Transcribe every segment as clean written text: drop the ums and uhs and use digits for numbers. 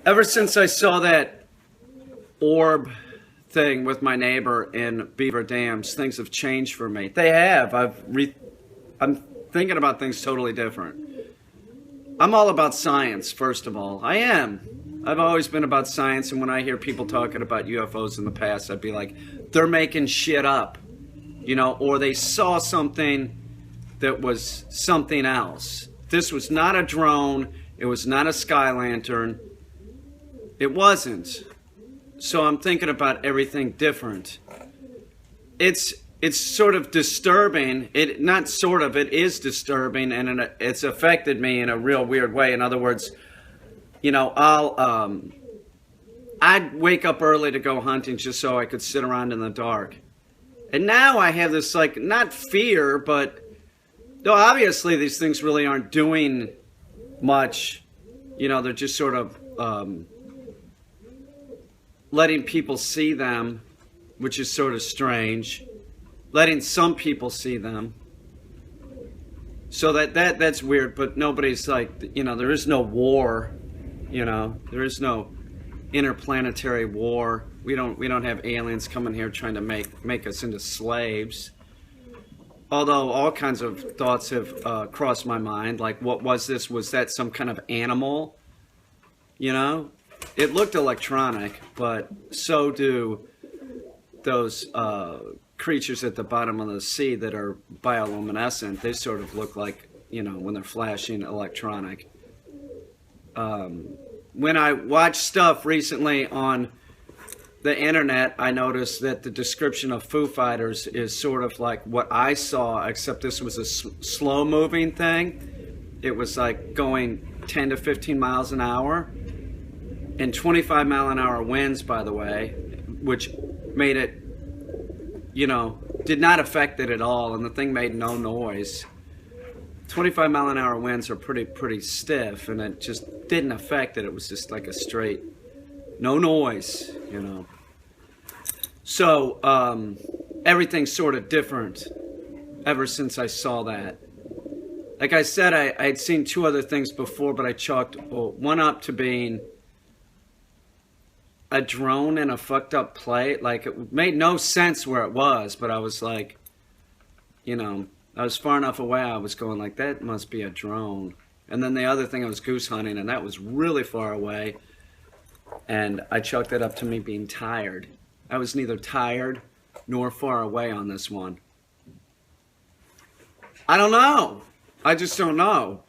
Ever since I saw that orb thing with my neighbor in Beaver Dams, things have changed for me. They have. I'm thinking about things totally different. I'm all about science, first of all. I am. I've always been about science, and when I hear people talking about UFOs in the past, I'd be like, they're making shit up, or they saw something that was something else. This was not a drone. It was not a sky lantern. It wasn't. So I'm thinking about everything different. It's sort of disturbing. It is disturbing, and it's affected me in a real weird way. In other words, I'd wake up early to go hunting just so I could sit around in the dark. And now I have this, like, not fear, but no, obviously these things really aren't doing much. They're just sort of letting people see them, which is sort of strange. Letting some people see them. So that's weird, but nobody's like, there is no war, there is no interplanetary war. We don't have aliens coming here trying to make us into slaves. Although all kinds of thoughts have crossed my mind, like, what was this? Was that some kind of animal? It looked electronic, but so do those creatures at the bottom of the sea that are bioluminescent. They sort of look like, when they're flashing, electronic. When I watched stuff recently on the internet, I noticed that the description of Foo Fighters is sort of like what I saw, except this was a slow moving thing. It was like going 10 to 15 miles an hour and 25-mile-an-hour winds, by the way, which made it, did not affect it at all, and the thing made no noise. 25-mile-an-hour winds are pretty stiff, and it just didn't affect it. It was just like a straight, no noise, So everything's sort of different ever since I saw that. Like I said, I'd seen two other things before, but I chalked one up to being a drone in a fucked up plate. Like, it made no sense where it was, but I was like, I was far enough away, I was going like, that must be a drone. And then the other thing, I was goose hunting, and that was really far away, and I chalked that up to me being tired. I was neither tired nor far away on this one. I don't know. I just don't know.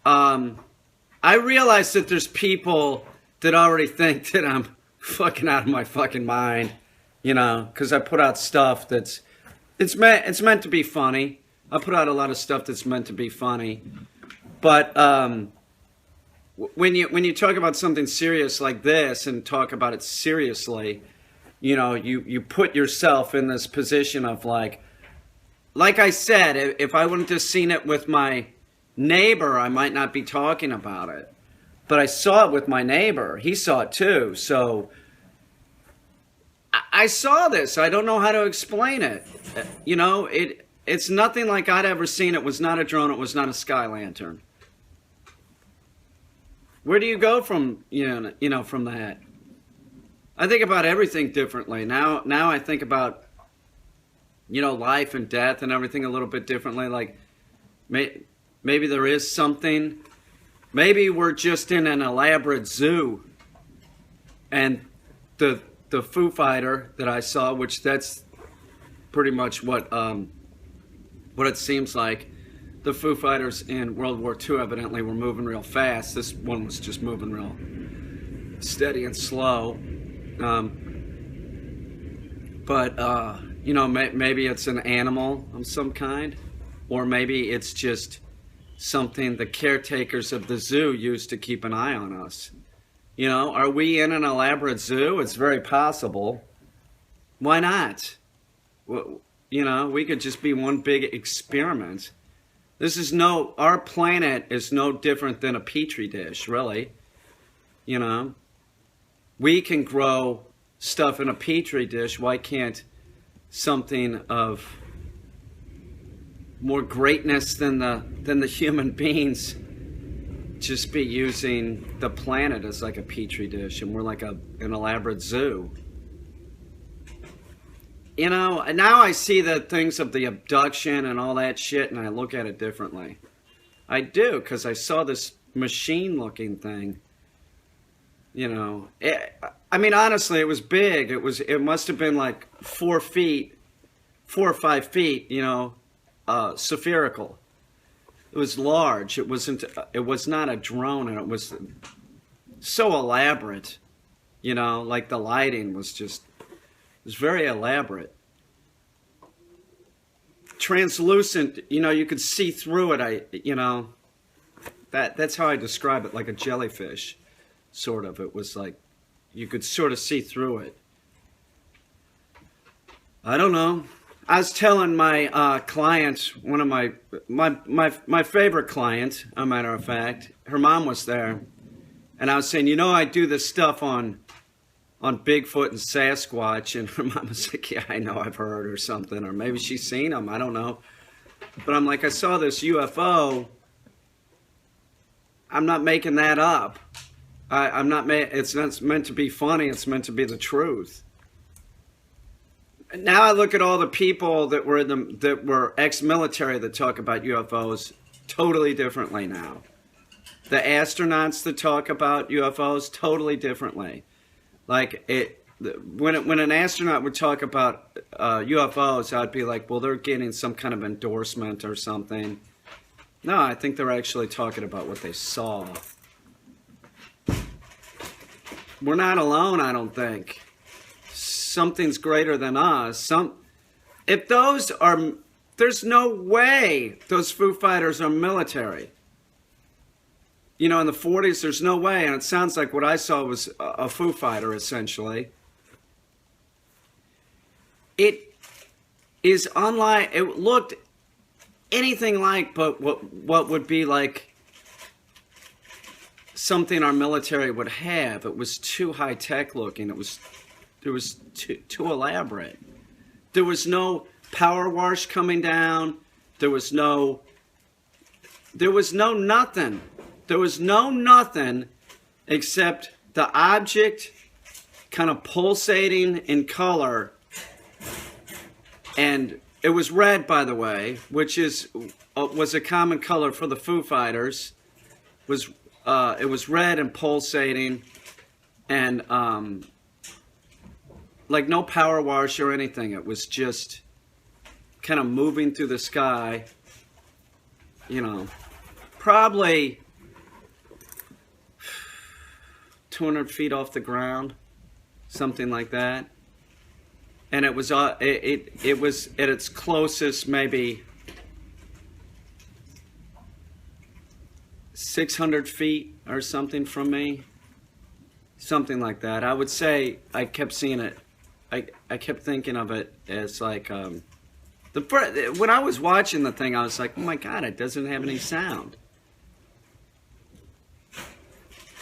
I realize that there's people that already think that I'm fucking out of my fucking mind, because I put out stuff it's meant to be funny. I put out a lot of stuff that's meant to be funny, but when you talk about something serious like this and talk about it seriously, you put yourself in this position of like I said, if I wouldn't have seen it with my neighbor, I might not be talking about it. But I saw it with my neighbor. He saw it too. So I saw this. I don't know how to explain it. It's nothing like I'd ever seen. It was not a drone. It was not a sky lantern. Where do you go from, from that? I think about everything differently. Now I think about, life and death and everything a little bit differently. Like, maybe there is something. Maybe we're just in an elaborate zoo, and the Foo Fighter that I saw, which that's pretty much what it seems like. The Foo Fighters in World War II evidently were moving real fast. This one was just moving real steady and slow. But maybe it's an animal of some kind, or maybe it's just something the caretakers of the zoo use to keep an eye on us. Are we in an elaborate zoo? It's very possible. Why not? We could just be one big experiment. Our planet is no different than a petri dish, really. We can grow stuff in a petri dish. Why can't something of more greatness than the human beings just be using the planet as like a petri dish, and we're like an elaborate zoo. You know, and now I see the things of the abduction and all that shit, and I look at it differently. I do, because I saw this machine-looking thing. You know, I mean, honestly, it was big. It must have been like 4 or 5 feet. You know, spherical. It was large. It wasn't. It was not a drone, and it was so elaborate. You know, like the lighting was just. It was very elaborate. Translucent, you know, you could see through it. That's how I describe it, like a jellyfish, sort of. It was like, you could sort of see through it. I don't know. I was telling my client, one of my favorite client, a matter of fact, her mom was there, and I was saying, you know, I do this stuff on Bigfoot and Sasquatch, and her mom was like, yeah, I know, I've heard, or something, or maybe she's seen them, I don't know. But I'm like, I saw this UFO. I'm not making that up. It's not meant to be funny, it's meant to be the truth. Now I look at all the people that were ex-military that talk about UFOs totally differently now. The astronauts that talk about UFOs totally differently. Like when an astronaut would talk about UFOs, I'd be like, well, they're getting some kind of endorsement or something. No, I think they're actually talking about what they saw. We're not alone, I don't think. Something's greater than us. If those are, there's no way those Foo Fighters are military. You know, in the 40s, there's no way, and it sounds like what I saw was a Foo Fighter, essentially. It is unlike, it looked anything like, but what would be like something our military would have. It was too high-tech looking. It was too elaborate. There was no power wash coming down. There was no nothing. There was no nothing except the object kind of pulsating in color. And it was red, by the way, which was a common color for the Foo Fighters. It was red and pulsating, and like no power wash or anything. It was just kind of moving through the sky, you know, probably 200 feet off the ground, something like that. And it was it was at its closest maybe 600 feet or something from me, something like that. I would say I kept seeing it. I kept thinking of it as like when I was watching the thing, I was like, oh my God, it doesn't have any sound.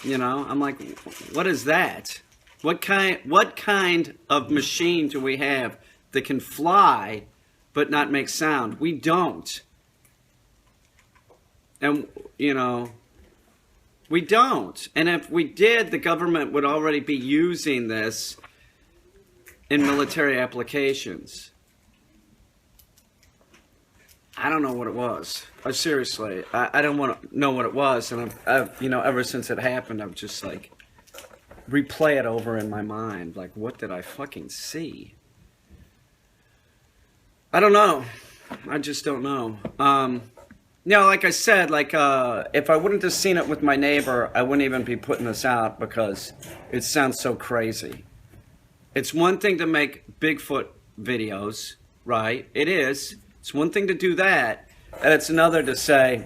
You know, I'm like, what is that? What kind of machine do we have that can fly but not make sound? We don't. And, you know, we don't. And if we did, the government would already be using this in military applications. I don't know what it was. Seriously, I don't want to know what it was. And I've, you know, ever since it happened, I've just like replay it over in my mind. Like, what did I fucking see? I don't know. I just don't know. You know, like I said, like if I wouldn't have seen it with my neighbor, I wouldn't even be putting this out because it sounds so crazy. It's one thing to make Bigfoot videos, right? It is. It's one thing to do that, and it's another to say,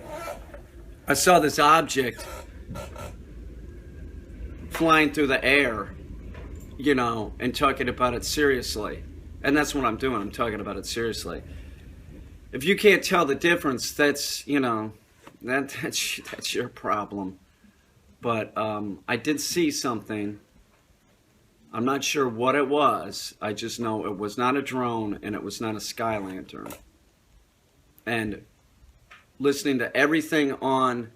I saw this object flying through the air, you know, and talking about it seriously. And that's what I'm doing. I'm talking about it seriously. If you can't tell the difference, that's, you know, that's your problem. But I did see something. I'm not sure what it was. I just know it was not a drone and it was not a sky lantern. And listening to everything on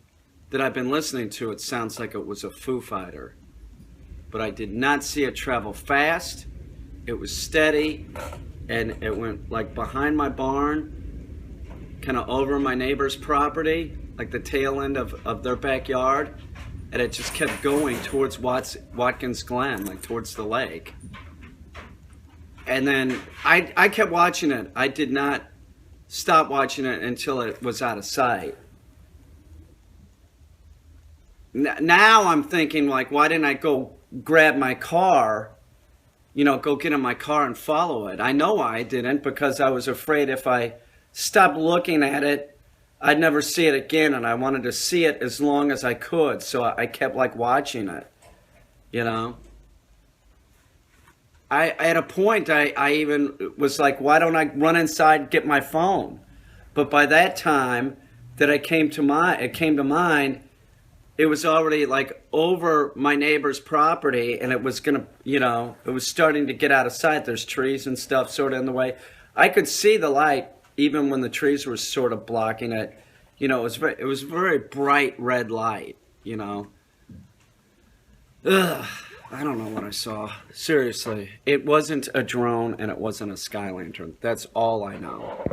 that I've been listening to, it sounds like it was a Foo Fighter. But I did not see it travel fast. It was steady, and it went like behind my barn, kind of over my neighbor's property, like the tail end of their backyard, and it just kept going towards Watkins Glen, like towards the lake. And then I kept watching it. I did not stop watching it until it was out of sight. Now I'm thinking, like, why didn't I go grab my car, go get in my car and follow it? I know why I didn't, because I was afraid if I stopped looking at it, I'd never see it again, and I wanted to see it as long as I could, so I kept, like, watching it, I at a point, I even was like, why don't I run inside and get my phone? But by that time that it came to mind, it was already like over my neighbor's property, and it was it was starting to get out of sight. There's trees and stuff sort of in the way. I could see the light even when the trees were sort of blocking it. It was very bright red light, Ugh, I don't know what I saw. Seriously, it wasn't a drone and it wasn't a sky lantern. That's all I know.